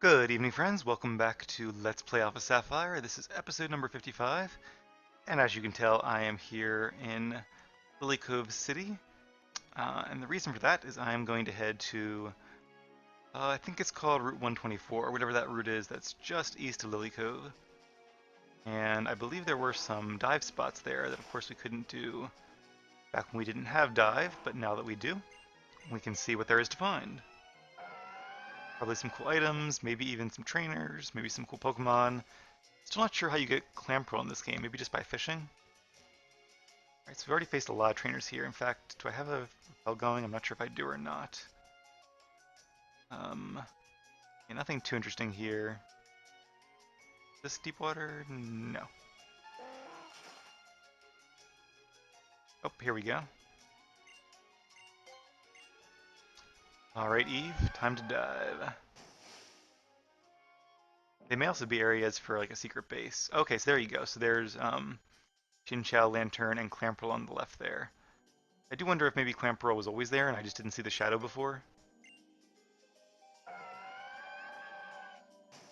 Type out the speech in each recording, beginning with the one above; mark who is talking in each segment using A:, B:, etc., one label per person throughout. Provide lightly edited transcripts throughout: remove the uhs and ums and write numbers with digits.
A: Good evening, friends. Welcome back to Let's Play Alpha Sapphire. This is episode number 55, and as you can tell, I am here in Lily Cove City. And the reason for that is I am going to head to, I think it's called Route 124, whatever that route is that's just east of Lily Cove. And I believe there were some dive spots there that, of course, we couldn't do back when we didn't have dive, but now that we do, we can see what there is to find. Probably some cool items, maybe even some trainers, maybe some cool Pokemon. Still not sure how you get Clamperl in this game, maybe just by fishing? Alright, so we've already faced a lot of trainers here. In fact, do I have a repel going? I'm not sure if I do or not. Yeah, nothing too interesting here. Is this deep water? No. Oh, here we go. Alright, Eve, time to dive. They may also be areas for like a secret base. Okay, so there you go. So there's Chinchou, Lantern, and Clamperl on the left there. I do wonder if maybe Clamperl was always there and I just didn't see the shadow before.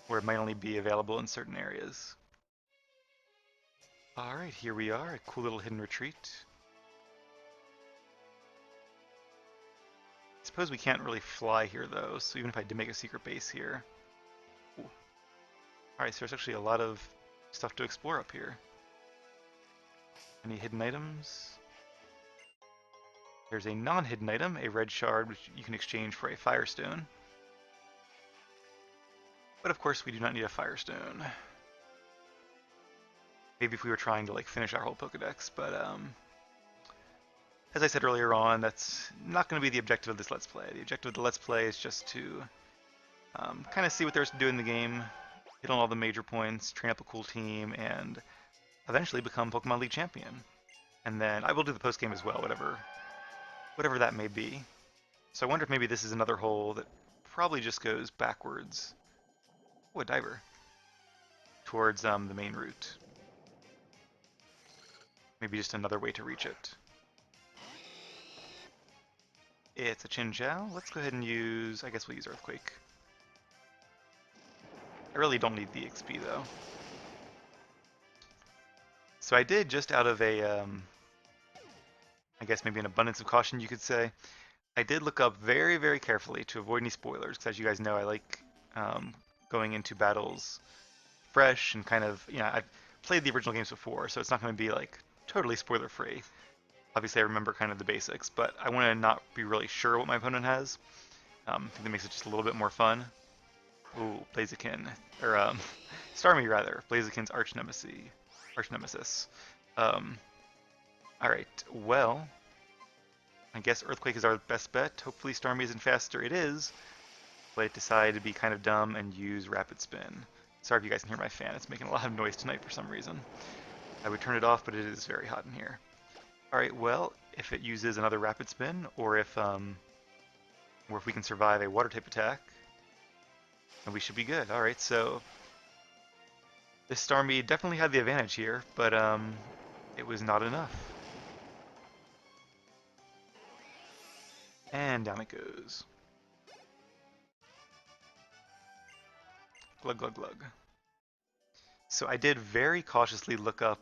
A: Or it might only be available in certain areas. Alright, here we are, a cool little hidden retreat. I suppose we can't really fly here though, so even if I did make a secret base here. Alright, so there's actually a lot of stuff to explore up here. Any hidden items? There's a non-hidden item, a red shard, which you can exchange for a firestone. But of course we do not need a firestone. Maybe if we were trying to like finish our whole Pokedex, but as I said earlier on, that's not going to be the objective of this Let's Play. The objective of the Let's Play is just to kind of see what there's to do in the game, hit on all the major points, train up a cool team, and eventually become Pokemon League champion. And then I will do the post game as well, whatever that may be. So I wonder if maybe this is another hole that probably just goes backwards. Oh, a diver. Towards the main route. Maybe just another way to reach it. It's a Chinchou. Let's go ahead and use, I guess we'll use Earthquake. I really don't need the XP though. So I did, just out of a, I guess maybe an abundance of caution you could say, I did look up very, very carefully to avoid any spoilers, because as you guys know, I like going into battles fresh and kind of, I've played the original games before, so it's not going to be like totally spoiler free. Obviously I remember kind of the basics, but I want to not be really sure what my opponent has. I think that makes it just a little bit more fun. Ooh, Blaziken, or Starmie rather, Blaziken's arch nemesis. Alright, well, I guess Earthquake is our best bet. Hopefully Starmie isn't faster. It is, but it decided to be kind of dumb and use Rapid Spin. Sorry if you guys can hear my fan, it's making a lot of noise tonight for some reason. I would turn it off, but it is very hot in here. Alright, well, if it uses another Rapid Spin, or if we can survive a Water type attack, then we should be good. Alright, so this Starmie definitely had the advantage here, but it was not enough. And down it goes. Glug, glug, glug. So I did very cautiously look up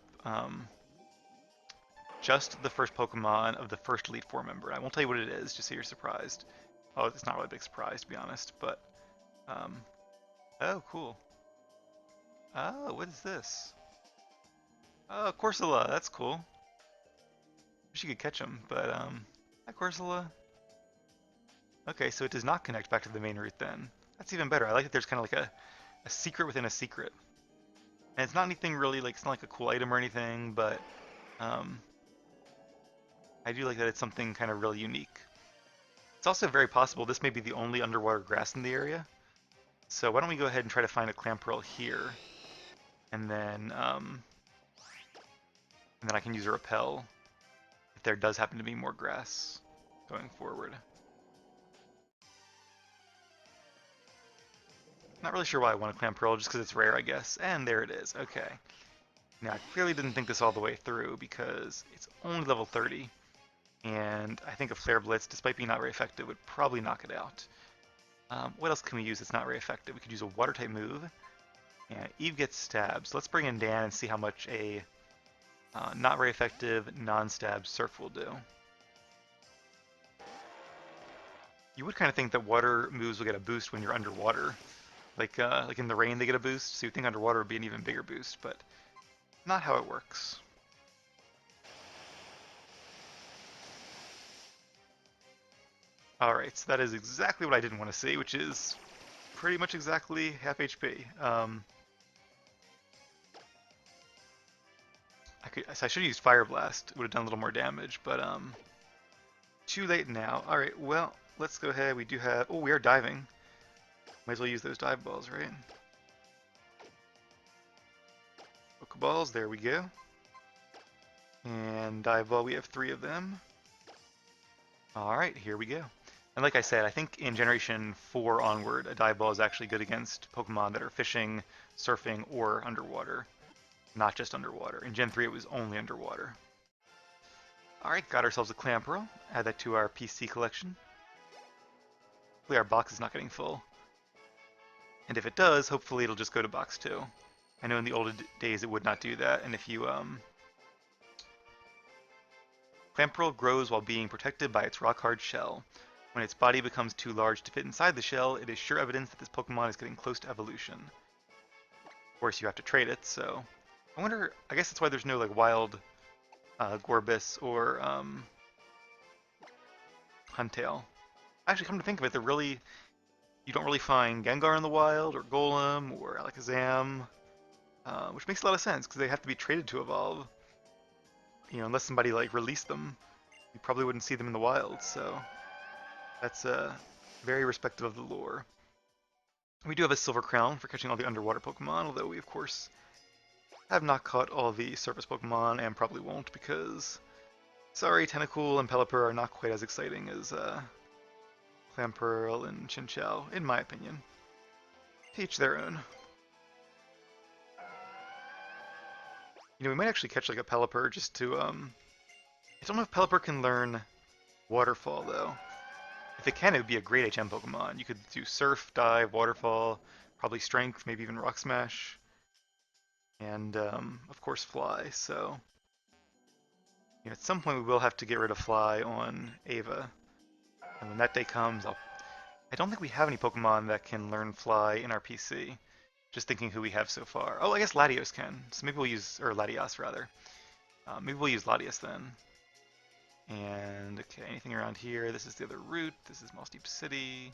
A: just the first Pokemon of the first Elite Four member. I won't tell you what it is, just so you're surprised. Oh, it's not really a big surprise, to be honest, but... oh, cool. Oh, what is this? Oh, Corsola, that's cool. Wish you could catch him, but, hi, Corsola. Okay, so it does not connect back to the main route then. That's even better. I like that there's kind of like a secret within a secret. And it's not anything really, like, it's not like a cool item or anything, but, I do like that it's something kind of really unique. It's also very possible this may be the only underwater grass in the area. So why don't we go ahead and try to find a Clamperl here, and then I can use a repel if there does happen to be more grass going forward. Not really sure why I want a Clamperl, just because it's rare, I guess. And there it is. Okay. Now, I clearly didn't think this all the way through because it's only level 30. And I think a Flare Blitz, despite being not very effective, would probably knock it out. What else can we use that's not very effective? We could use a water type move. And Eve gets stabbed. So let's bring in Dan and see how much a not very effective non-stab surf will do. You would kind of think that water moves will get a boost when you're underwater. Like in the rain they get a boost, so you'd think underwater would be an even bigger boost, but not how it works. Alright, so that is exactly what I didn't want to see, which is pretty much exactly half HP. So I should have used Fire Blast. It would have done a little more damage, but too late now. Alright, well, let's go ahead. We do have... Oh, we are diving. Might as well use those dive balls, right? Pokeballs, there we go. And dive ball, we have 3 of them. Alright, here we go. And like I said, I think in Generation 4 onward, a dive ball is actually good against Pokemon that are fishing, surfing, or underwater. Not just underwater. In Gen 3, it was only underwater. Alright, got ourselves a Clamperl. Add that to our PC collection. Hopefully our box is not getting full. And if it does, hopefully it'll just go to box 2. I know in the old days it would not do that, and if you, Clamperl grows while being protected by its rock-hard shell. When its body becomes too large to fit inside the shell, it is sure evidence that this Pokemon is getting close to evolution. Of course, you have to trade it, so... I wonder, I guess that's why there's no, like, wild Gorbis or Huntail. Actually, come to think of it, you don't really find Gengar in the wild, or Golem, or Alakazam, which makes a lot of sense, because they have to be traded to evolve. You know, unless somebody, like, released them, you probably wouldn't see them in the wild, so... That's very respective of the lore. We do have a Silver Crown for catching all the underwater Pokemon, although we, of course, have not caught all the surface Pokemon, and probably won't, because... Sorry, Tentacool and Pelipper are not quite as exciting as Clamperl and Chinchou, in my opinion. To each their own. You know, we might actually catch like a Pelipper just to, I don't know if Pelipper can learn Waterfall, though. If it can, it would be a great HM Pokemon. You could do Surf, Dive, Waterfall, probably Strength, maybe even Rock Smash. And, of course, Fly, so... You know, at some point we will have to get rid of Fly on Ava. And when that day comes, I don't think we have any Pokemon that can learn Fly in our PC. Just thinking who we have so far. Oh, I guess Latios can. So maybe we'll use, or Latias rather. Maybe we'll use Latias then. And, okay, anything around here? This is the other route. This is Moss Deep City.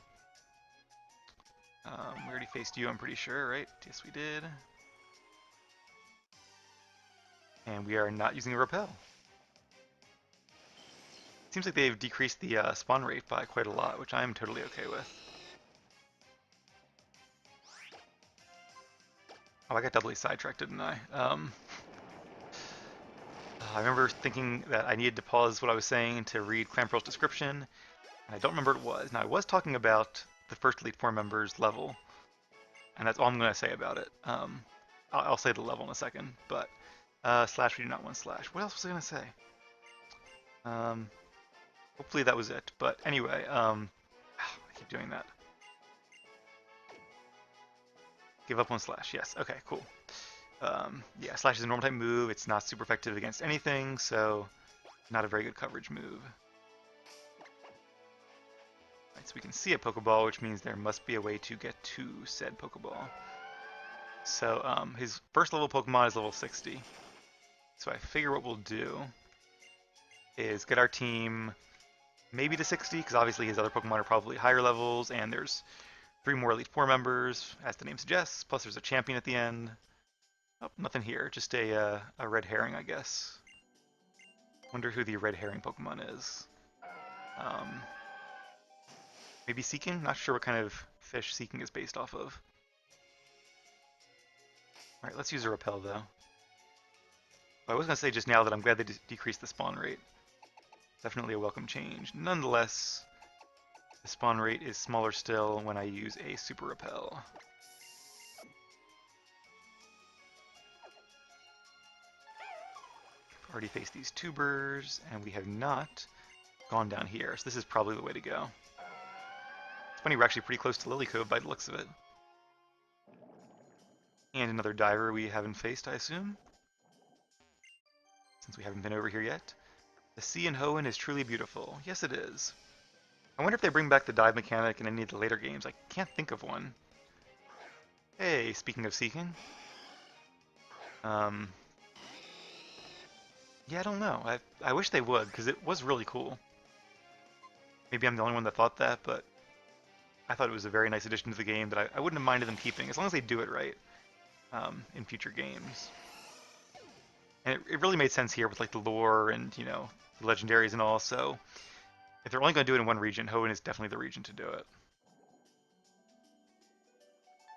A: We already faced you, I'm pretty sure, right? Yes, we did. And we are not using a Repel. Seems like they've decreased the spawn rate by quite a lot, which I am totally okay with. Oh, I got doubly sidetracked, didn't I? I remember thinking that I needed to pause what I was saying to read Clamperl's description, and I don't remember what it was. Now, I was talking about the first Elite Four members' level, and that's all I'm going to say about it. I'll say the level in a second, but slash, we do not want slash. What else was I going to say? Hopefully that was it, but anyway, I keep doing that. Give up on slash, yes, okay, cool. Yeah, slash is a normal type move, it's not super effective against anything, so not a very good coverage move. Right, so we can see a Pokeball, which means there must be a way to get to said Pokeball. So his first level Pokemon is level 60. So I figure what we'll do is get our team maybe to 60, because obviously his other Pokemon are probably higher levels, and there's 3 more Elite Four members, as the name suggests, plus there's a champion at the end. Oh, nothing here, just a red herring, I guess. Wonder who the red herring Pokemon is. Maybe Seeking? Not sure what kind of fish Seeking is based off of. Alright, let's use a Repel, though. I was going to say just now that I'm glad they decreased the spawn rate. Definitely a welcome change. Nonetheless, the spawn rate is smaller still when I use a Super Repel. We've already faced these tubers, and we have not gone down here, so this is probably the way to go. funny, we're actually pretty close to Lilycove by the looks of it. And another diver we haven't faced, I assume, since we haven't been over here yet. The sea in Hoenn is truly beautiful. Yes, it is. I wonder if they bring back the dive mechanic in any of the later games. I can't think of one. Hey, speaking of seeking. Yeah, I don't know. I wish they would, because it was really cool. Maybe I'm the only one that thought that, but I thought it was a very nice addition to the game that I wouldn't have minded them keeping, as long as they do it right in future games. And it really made sense here with like the lore and, you know, the legendaries and all, so if they're only going to do it in one region, Hoenn is definitely the region to do it.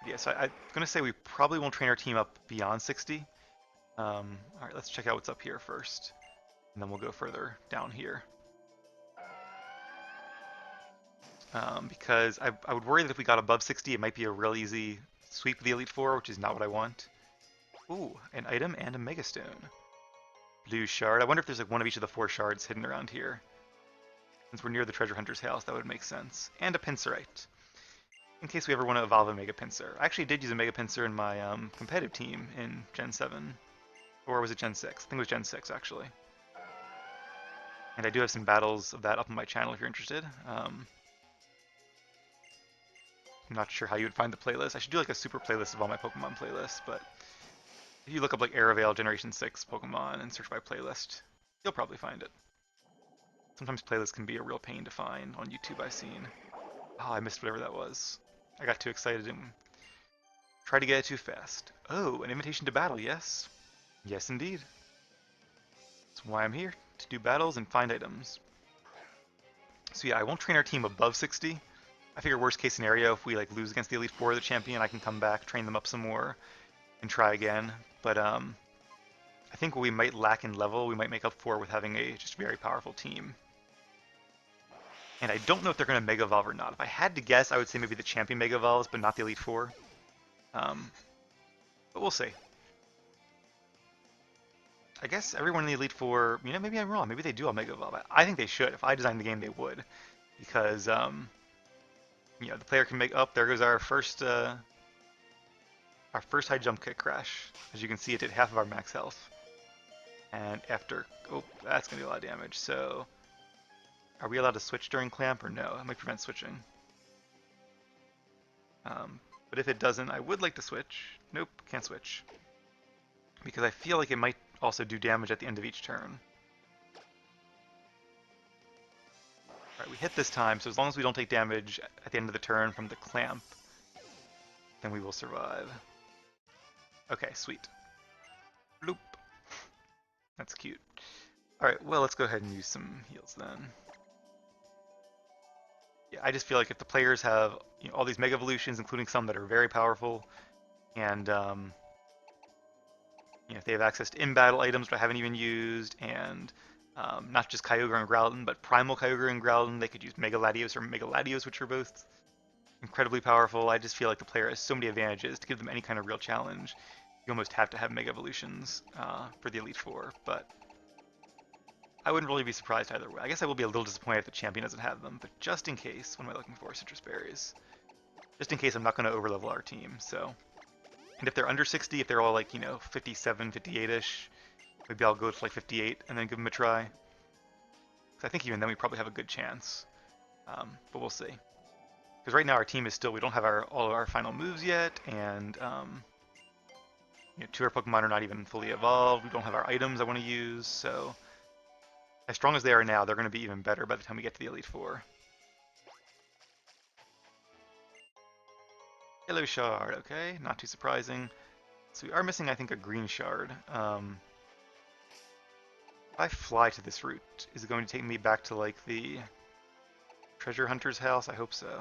A: Yeah, so I'm going to say we probably won't train our team up beyond 60. Alright, let's check out what's up here first, and then we'll go further down here. Because I would worry that if we got above 60, it might be a real easy sweep of the Elite Four, which is not what I want. Ooh, an item and a Mega Stone. Blue shard. I wonder if there's like one of each of the 4 shards hidden around here. Since we're near the treasure hunter's house, that would make sense. And a Pincerite, in case we ever want to evolve a Mega Pinsir. I actually did use a Mega Pinsir in my competitive team in Gen 7. Or was it Gen 6? I think it was Gen 6, actually. And I do have some battles of that up on my channel if you're interested. I'm not sure how you would find the playlist. I should do like a super playlist of all my Pokemon playlists, but if you look up like Aeravale Generation 6 Pokemon and search by playlist, you'll probably find it. Sometimes playlists can be a real pain to find on YouTube, I've seen. Oh, I missed whatever that was. I got too excited and tried to get it too fast. Oh, an invitation to battle, yes. Yes, indeed. That's why I'm here, to do battles and find items. So yeah, I won't train our team above 60. I figure worst case scenario, if we like lose against the Elite Four or the champion, I can come back, train them up some more, and try again. But I think what we might lack in level, we might make up for with having a just very powerful team. And I don't know if they're going to Mega Evolve or not. If I had to guess, I would say maybe the champion Mega Evolves, but not the Elite Four. But we'll see. I guess everyone in the Elite Four, you know, maybe I'm wrong. Maybe they do all Mega Evolve. I think they should. If I designed the game, they would. Because, you know, the player can make... Oh, there goes our first high jump kick crash. As you can see, it did half of our max health. And after... Oh, that's going to do a lot of damage. So, are we allowed to switch during Clamp or no? That might prevent switching. But if it doesn't, I would like to switch. Nope, can't switch. Because I feel like it might also do damage at the end of each turn. Alright, we hit this time, so as long as we don't take damage at the end of the turn from the Clamp, then we will survive. Okay, sweet. Bloop. That's cute. Alright, well, let's go ahead and use some heals then. Yeah, I just feel like if the players have, you know, all these Mega Evolutions, including some that are very powerful, and you know, if they have access to in-battle items that I haven't even used, and not just Kyogre and Groudon, but Primal Kyogre and Groudon, they could use Mega Latios or Mega Latios, which are both incredibly powerful. I just feel like the player has so many advantages to give them any kind of real challenge. You almost have to have Mega Evolutions for the Elite Four, but I wouldn't really be surprised either way. I guess I will be a little disappointed if the champion doesn't have them, but just in case, what am I looking for? Citrus berries. Just in case I'm not going to overlevel our team, so. And if they're under 60, if they're all like, you know, 57, 58-ish, maybe I'll go to like 58 and then give them a try. Because I think even then we probably have a good chance. But we'll see. Because right now our team is still, we don't have all of our final moves yet, and you know, 2 of our Pokemon are not even fully evolved. We don't have our items I want to use, so as strong as they are now, they're going to be even better by the time we get to the Elite Four. Yellow shard, okay, not too surprising. So we are missing, I think, a green shard. If I fly to this route, is it going to take me back to, like, the treasure hunter's house? I hope so.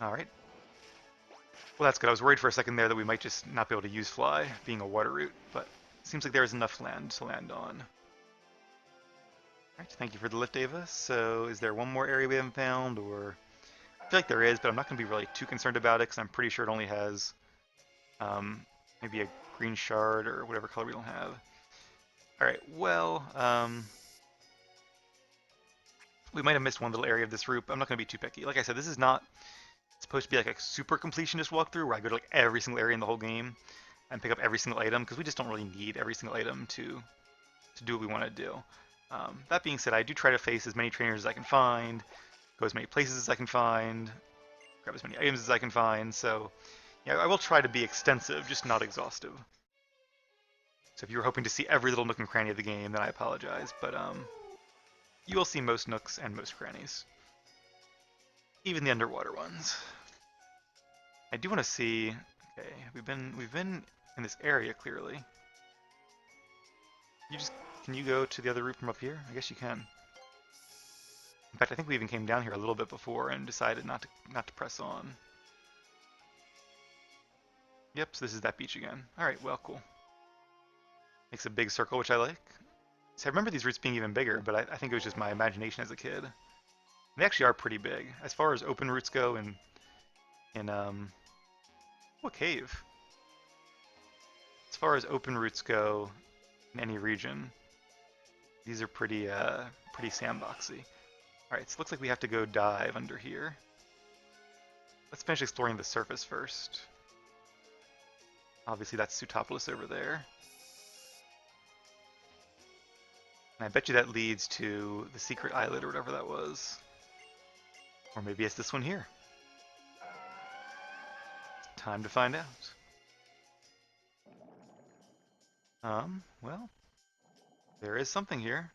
A: Alright. Well, that's good. I was worried for a second there that we might just not be able to use fly, being a water route, but it seems like there's enough land to land on. Alright, thank you for the lift, Ava. So, is there one more area we haven't found, or... I feel like there is, but I'm not going to be really too concerned about it, because I'm pretty sure it only has maybe a green shard or whatever color we don't have. Alright, well, we might have missed one little area of this route. I'm not going to be too picky. Like I said, this is not supposed to be like a super completionist walkthrough where I go to like every single area in the whole game and pick up every single item, because we just don't really need every single item to do what we want to do. That being said, I do try to face as many trainers as I can find, go as many places as I can find, grab as many items as I can find. So yeah, I will try to be extensive, just not exhaustive. So if you were hoping to see every little nook and cranny of the game, then I apologize. But you will see most nooks and most crannies, even the underwater ones. I do want to see. Okay, we've been in this area clearly. Can you go to the other route from up here? I guess you can. In fact, I think we even came down here a little bit before and decided not to press on. Yep, so this is that beach again. All right, well, cool. Makes a big circle, which I like. So I remember these routes being even bigger, but I think it was just my imagination as a kid. They actually are pretty big as far as open routes go. What cave? As far as open routes go in any region, these are pretty sandboxy. All right, so it looks like we have to go dive under here. Let's finish exploring the surface first. Obviously, that's Sootopolis over there. And I bet you that leads to the secret islet or whatever that was. Or maybe it's this one here. Time to find out. Well, there is something here.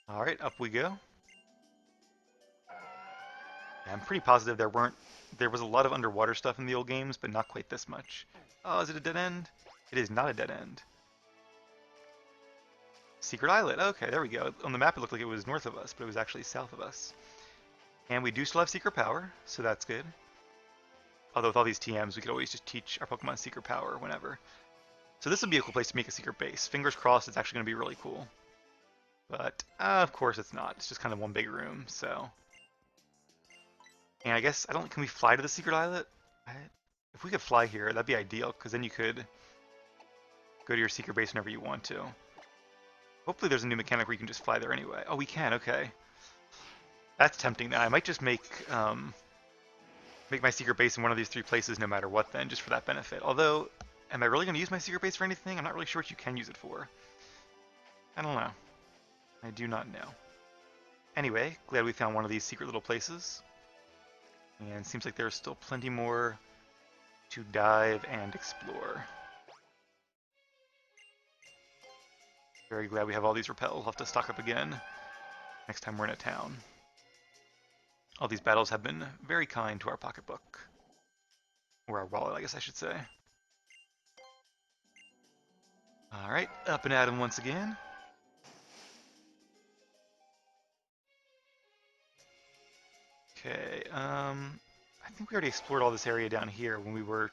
A: Alright, up we go. Yeah, I'm pretty positive there was a lot of underwater stuff in the old games, but not quite this much. Oh, is it a dead end? It is not a dead end. Secret islet. Okay, there we go. On the map it looked like it was north of us, but it was actually south of us. And we do still have secret power, so that's good. Although with all these TMs, we could always just teach our Pokemon secret power whenever. So this would be a cool place to make a secret base. Fingers crossed it's actually going to be really cool. But, of course it's not. It's just kind of one big room, so... And I guess, can we fly to the secret islet? If we could fly here, that'd be ideal, because then you could go to your secret base whenever you want to. Hopefully there's a new mechanic where you can just fly there anyway. Oh, we can, okay. That's tempting now. I might just make my secret base in one of these three places no matter what then, just for that benefit. Although, am I really going to use my secret base for anything? I'm not really sure what you can use it for. I don't know. I do not know. Anyway, glad we found one of these secret little places. And seems like there's still plenty more to dive and explore. Very glad we have all these repel. We'll have to stock up again next time we're in a town. All these battles have been very kind to our pocketbook. Or our wallet, I guess I should say. Alright, up and at 'em once again. Okay, I think we already explored all this area down here when we were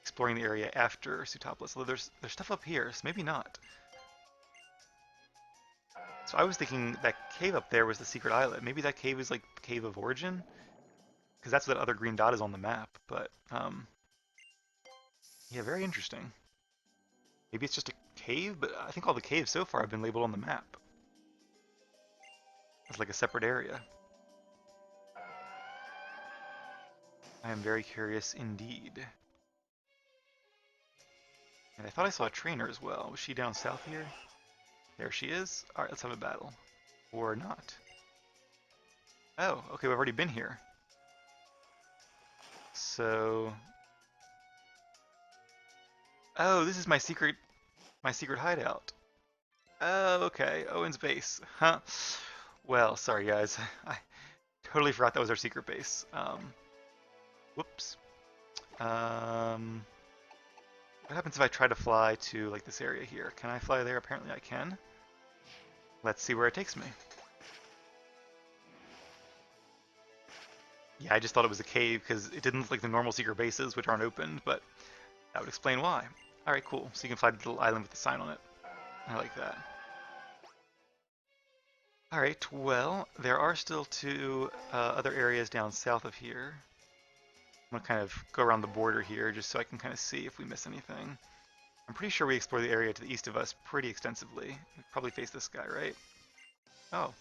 A: exploring the area after Sootopolis. Although there's stuff up here, so maybe not. So I was thinking that cave up there was the secret islet. Maybe that cave is like Cave of Origin? Because that's what that other green dot is on the map, but, yeah, very interesting. Maybe it's just a cave, but I think all the caves so far have been labeled on the map as like a separate area. I am very curious indeed. And I thought I saw a trainer as well. Was she down south here? There she is. Alright, let's have a battle. Or not. Oh, okay, we've already been here. So... Oh, this is my secret hideout. Oh, okay, Owen's base. Huh. Well, sorry guys. I totally forgot that was our secret base. Whoops. What happens if I try to fly to, like, this area here? Can I fly there? Apparently I can. Let's see where it takes me. Yeah, I just thought it was a cave because it didn't look like the normal secret bases, which aren't opened, but that would explain why. Alright, cool. So you can fly to the little island with the sign on it. I like that. Alright, well, there are still two other areas down south of here. I'm going to kind of go around the border here just so I can kind of see if we miss anything. I'm pretty sure we explored the area to the east of us pretty extensively. We probably face this guy, right? Oh.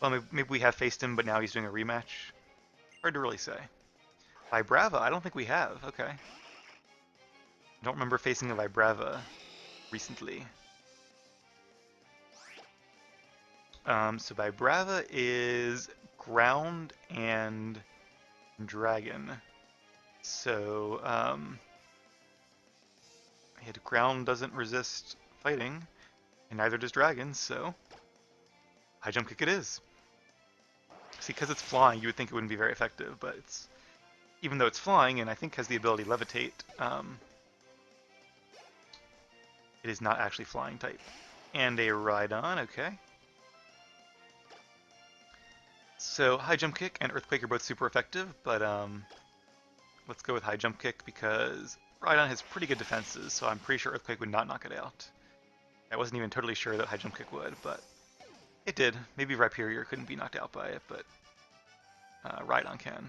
A: Well, maybe we have faced him, but now he's doing a rematch. Hard to really say. Vibrava, I don't think we have. Okay. I don't remember facing a Vibrava recently. So Vibrava is ground and dragon. So, ground doesn't resist fighting, and neither does dragon, so high jump kick it is. See, because it's flying, you would think it wouldn't be very effective, but it's, even though it's flying and I think has the ability to levitate, it is not actually flying type. And a Rhydon, okay. So high jump kick and earthquake are both super effective, but let's go with high jump kick because Rhydon has pretty good defenses, so I'm pretty sure earthquake would not knock it out. I wasn't even totally sure that high jump kick would, but it did. Maybe Rhyperior couldn't be knocked out by it, but Rhydon can.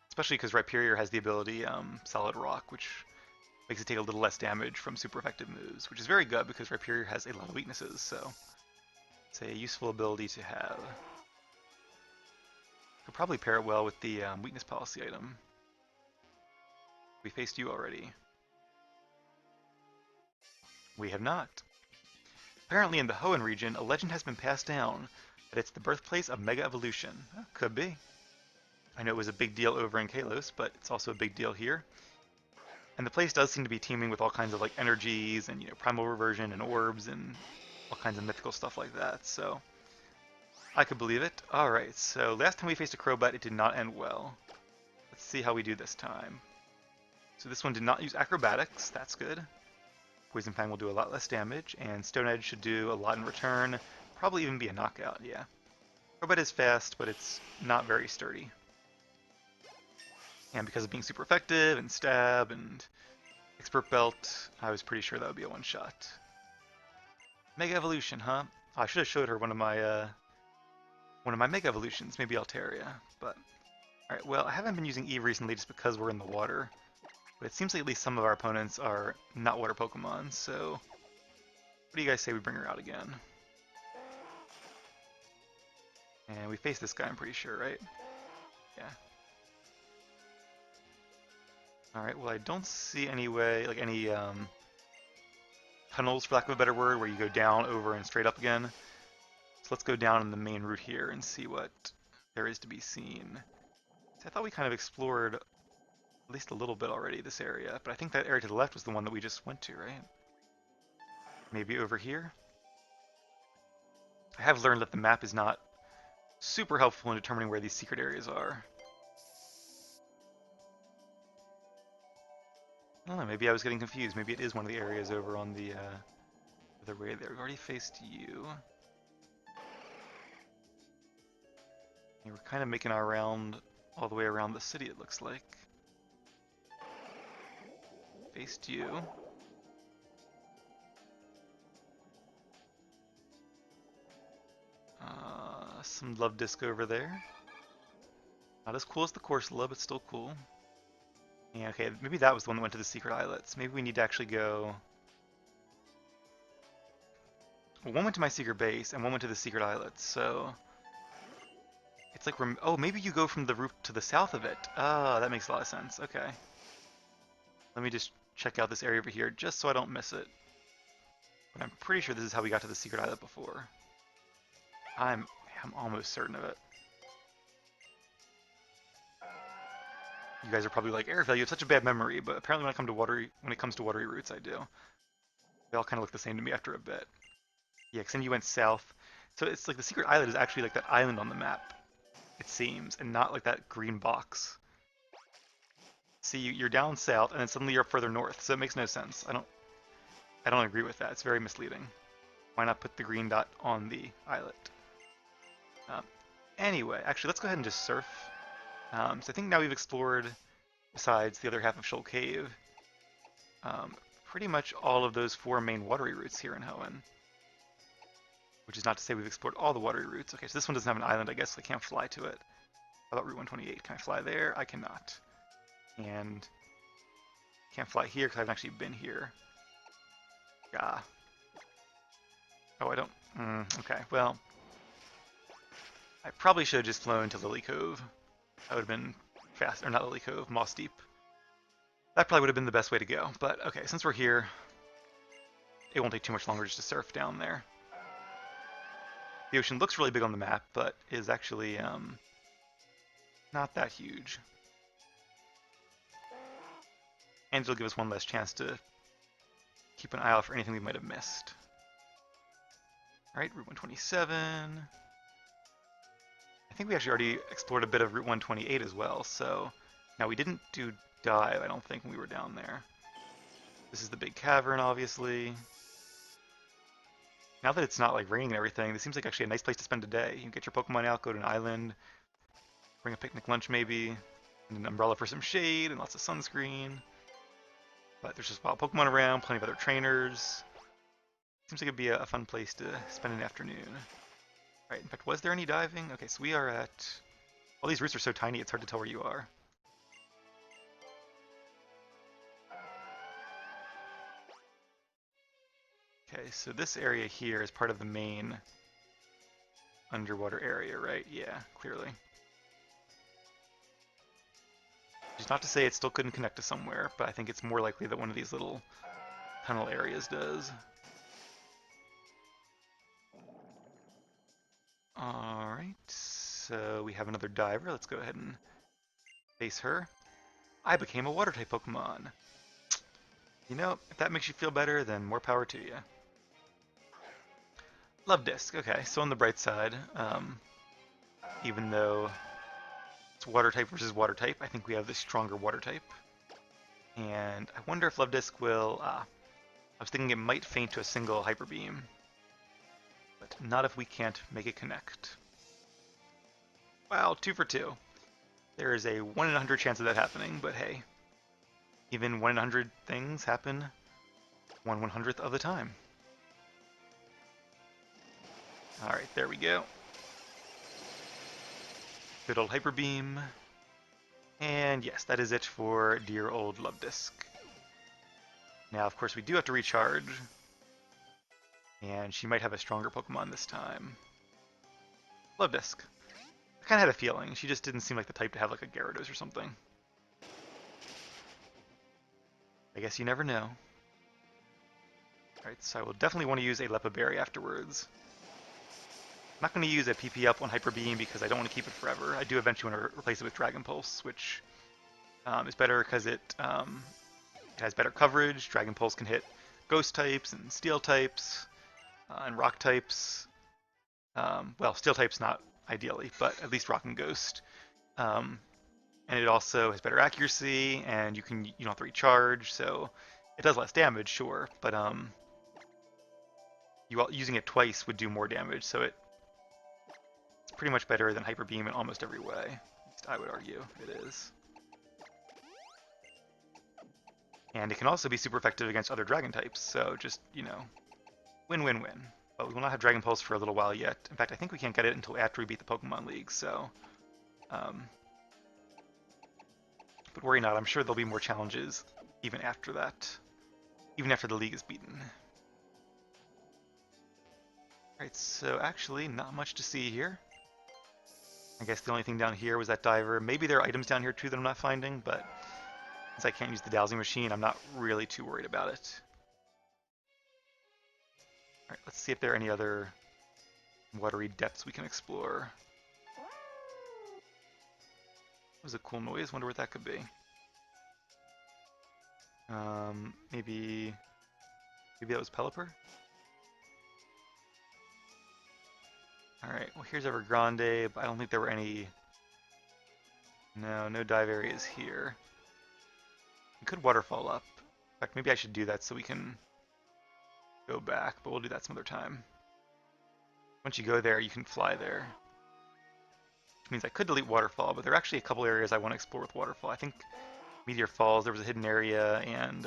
A: Especially because Rhyperior has the ability Solid Rock, which makes it take a little less damage from super effective moves, which is very good because Rhyperior has a lot of weaknesses, so it's a useful ability to have. Could probably pair it well with the weakness policy item. We faced you already. We have not. Apparently in the Hoenn region, a legend has been passed down that it's the birthplace of Mega Evolution. Could be. I know it was a big deal over in Kalos, but it's also a big deal here. And the place does seem to be teeming with all kinds of like energies and primal reversion and orbs and all kinds of mythical stuff like that. So I could believe it. All right. So last time we faced a Crobat, it did not end well. Let's see how we do this time. So this one did not use acrobatics. That's good. Poison Fang will do a lot less damage, and Stone Edge should do a lot in return. Probably even be a knockout. Yeah. Crobat is fast, but it's not very sturdy. And because of being super effective and stab and expert belt, I was pretty sure that would be a one-shot. Mega Evolution, huh? Oh, I should have showed her one of my Mega Evolutions, maybe Altaria. But all right, well, I haven't been using Eve recently just because we're in the water. But it seems like at least some of our opponents are not water Pokemon. So, what do you guys say we bring her out again? And we face this guy, I'm pretty sure, right? Yeah. Alright, well I don't see any way, like any tunnels, for lack of a better word, where you go down, over, and straight up again. So let's go down in the main route here and see what there is to be seen. So I thought we kind of explored at least a little bit already this area, but I think that area to the left was the one that we just went to, right? Maybe over here? I have learned that the map is not super helpful in determining where these secret areas are. I don't know, maybe I was getting confused. Maybe it is one of the areas over on the other way there. We've already faced you. And we're kind of making our round all the way around the city, it looks like. Faced you. Some Love Disc over there. Not as cool as the Corsola, but still cool. Yeah, okay, maybe that was the one that went to the secret islets. Maybe we need to actually go... Well, one went to my secret base, and one went to the secret islets, so... It's like... Oh, maybe you go from the route to the south of it. Ah, that makes a lot of sense. Okay. Let me just check out this area over here, just so I don't miss it. But I'm pretty sure this is how we got to the secret islet before. I'm almost certain of it. You guys are probably like, Airfell, you have such a bad memory, but apparently when it comes to watery routes, I do. They all kind of look the same to me after a bit. Yeah, because then you went south. So it's like the secret islet is actually like that island on the map, it seems, and not like that green box. See, you're down south, and then suddenly you're up further north, so it makes no sense. I don't agree with that. It's very misleading. Why not put the green dot on the islet? Anyway, actually, let's go ahead and just surf. So I think now we've explored, besides the other half of Shoal Cave, pretty much all of those 4 main watery routes here in Hoenn. Which is not to say we've explored all the watery routes. Okay, so this one doesn't have an island, I guess, so I can't fly to it. How about Route 128? Can I fly there? I cannot. And can't fly here because I haven't actually been here. Ah. Oh, I don't... okay, well... I probably should have just flown to Lily Cove. That would have been fast, or not Lily Cove, Moss Deep. That probably would have been the best way to go. But okay, since we're here, it won't take too much longer just to surf down there. The ocean looks really big on the map, but is actually not that huge. And it'll give us one less chance to keep an eye out for anything we might have missed. Alright, Route 127. I think we actually already explored a bit of Route 128 as well, so... Now, we didn't do dive, I don't think, when we were down there. This is the big cavern, obviously. Now that it's not, like, raining and everything, this seems like actually a nice place to spend a day. You can get your Pokemon out, go to an island, bring a picnic lunch maybe, and an umbrella for some shade, and lots of sunscreen. But there's just wild Pokemon around, plenty of other trainers. Seems like it'd be a fun place to spend an afternoon. Right, in fact, was there any diving? Okay, so we are at... All these routes are so tiny, it's hard to tell where you are. Okay, so this area here is part of the main underwater area, right? Yeah, clearly. Which is not to say it still couldn't connect to somewhere, but I think it's more likely that one of these little tunnel areas does. Alright, so we have another diver. Let's go ahead and face her. I became a water-type Pokemon. You know, if that makes you feel better, then more power to you. Love Disc. Okay, so on the bright side, even though it's water-type versus water-type, I think we have the stronger water-type. And I wonder if Love Disc will... I was thinking it might faint to a single Hyper Beam. But not if we can't make it connect. Wow, 2 for 2. There is a 1 in 100 chance of that happening, but hey. Even 1 in 100 things happen 1/100th of the time. Alright, there we go. Good old Hyper Beam. And yes, that is it for dear old Love Disc. Now, of course, we do have to recharge. And she might have a stronger Pokemon this time. Love Disc. I kind of had a feeling. She just didn't seem like the type to have like a Gyarados or something. I guess you never know. Alright, so I will definitely want to use a Lepa Berry afterwards. I'm not going to use a PP up on Hyper Beam because I don't want to keep it forever. I do eventually want to replace it with Dragon Pulse, which is better because it has better coverage. Dragon Pulse can hit Ghost types and Steel types and Rock types. Well, Steel types not ideally, but at least Rock and Ghost. And it also has better accuracy, and you don't have to recharge, so it does less damage, sure, but using it twice would do more damage, so it's pretty much better than Hyper Beam in almost every way. At least I would argue it is. And it can also be super effective against other Dragon types, so just, you know, win-win-win. But we will not have Dragon Pulse for a little while yet. In fact, I think we can't get it until after we beat the Pokemon League, so... but worry not, I'm sure there'll be more challenges even after that. Even after the League is beaten. Alright, so actually, not much to see here. I guess the only thing down here was that diver. Maybe there are items down here too that I'm not finding, but since I can't use the dowsing machine, I'm not really too worried about it. Alright, let's see if there are any other watery depths we can explore. That was a cool noise, wonder what that could be. Maybe that was Pelipper? Alright, well here's Evergrande, but I don't think there were any... No dive areas here. We could waterfall up. In fact, maybe I should do that so we can go back, but we'll do that some other time. Once you go there, you can fly there. Which means I could delete Waterfall, but there are actually a couple areas I want to explore with Waterfall. I think Meteor Falls, there was a hidden area, and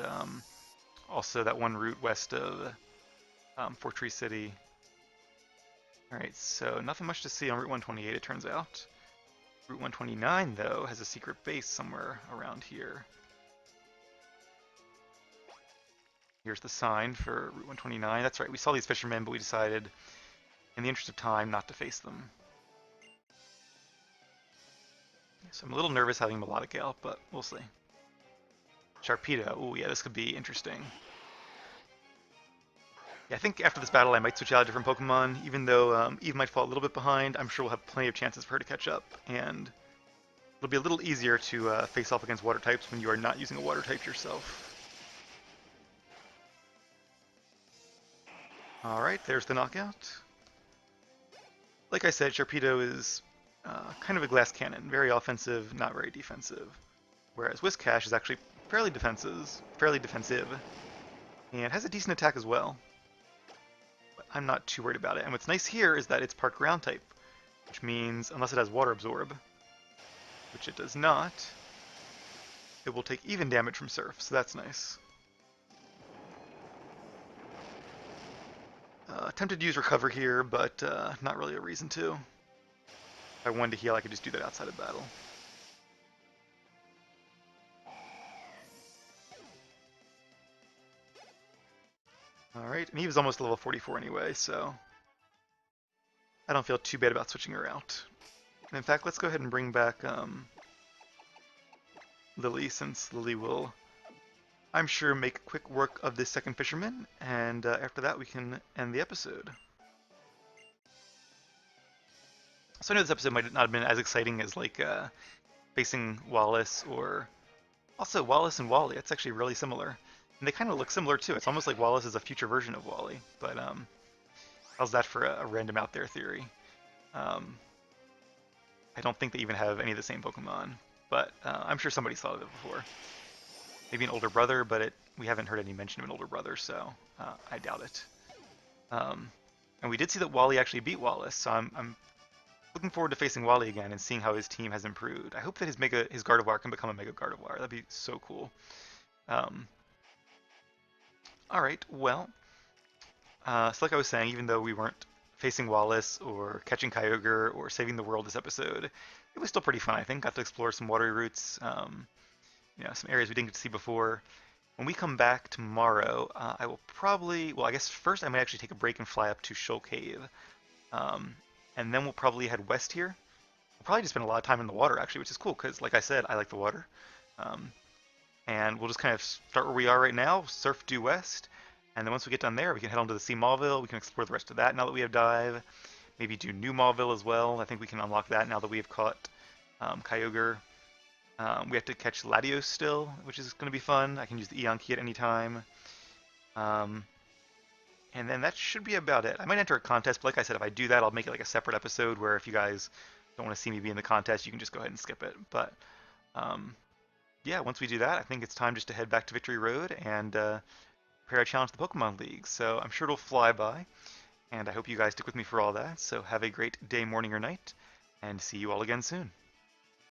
A: also that one route west of Fortree City. Alright, so nothing much to see on Route 128, it turns out. Route 129, though, has a secret base somewhere around here. Here's the sign for Route 129. That's right, we saw these fishermen, but we decided, in the interest of time, not to face them. So I'm a little nervous having Melodic Gale, but we'll see. Sharpedo. Oh yeah, this could be interesting. Yeah, I think after this battle I might switch out a different Pokemon, even though Eve might fall a little bit behind. I'm sure we'll have plenty of chances for her to catch up, and it'll be a little easier to face off against water types when you are not using a water type yourself. Alright, there's the knockout. Like I said, Sharpedo is kind of a glass cannon, very offensive, not very defensive. Whereas Whiscash is actually fairly defensive, and has a decent attack as well. But I'm not too worried about it. And what's nice here is that it's part ground type, which means unless it has Water Absorb, which it does not, it will take even damage from Surf, so that's nice. Tempted to use Recover here, but not really a reason to. If I wanted to heal, I could just do that outside of battle. Alright, and he was almost level 44 anyway, so I don't feel too bad about switching her out. And in fact, let's go ahead and bring back Lily, since Lily will, I'm sure, make quick work of this second fisherman, and after that we can end the episode. So I know this episode might not have been as exciting as like facing Wallace, or also Wallace and Wally. It's actually really similar. And they kind of look similar too. It's almost like Wallace is a future version of Wally. But how's that for a random out there theory? Um, I don't think they even have any of the same Pokemon, but I'm sure somebody's thought of it before. Maybe an older brother, but we haven't heard any mention of an older brother, so I doubt it. And we did see that Wally actually beat Wallace, so I'm looking forward to facing Wally again and seeing how his team has improved. I hope that his Gardevoir can become a Mega Gardevoir. That'd be so cool. Um, all right, well, so like I was saying, even though we weren't facing Wallace or catching Kyogre or saving the world this episode, it was still pretty fun. I think got to explore some watery routes, some areas we didn't get to see before. When we come back tomorrow, I will probably, well, I guess first I might actually take a break and fly up to Shoal Cave, um, and then we'll probably head west here. We'll probably just spend a lot of time in the water actually, which is cool because, like I said, I like the water. Um, and we'll just kind of start where we are right now, surf due west, and then once we get down there, we can head on to the Sea Mauville. We can explore the rest of that now that we have Dive. Maybe do New Mauville as well. I think we can unlock that now that we have caught Kyogre. We have to catch Latios still, which is going to be fun. I can use the Eon Key at any time. Um, and then that should be about it. I might enter a contest, but like I said, if I do that, I'll make it like a separate episode where if you guys don't want to see me be in the contest, you can just go ahead and skip it. But um, yeah, once we do that, I think it's time just to head back to Victory Road and prepare a challenge to the Pokemon League. So I'm sure it'll fly by, and I hope you guys stick with me for all that. So have a great day, morning, or night, and see you all again soon.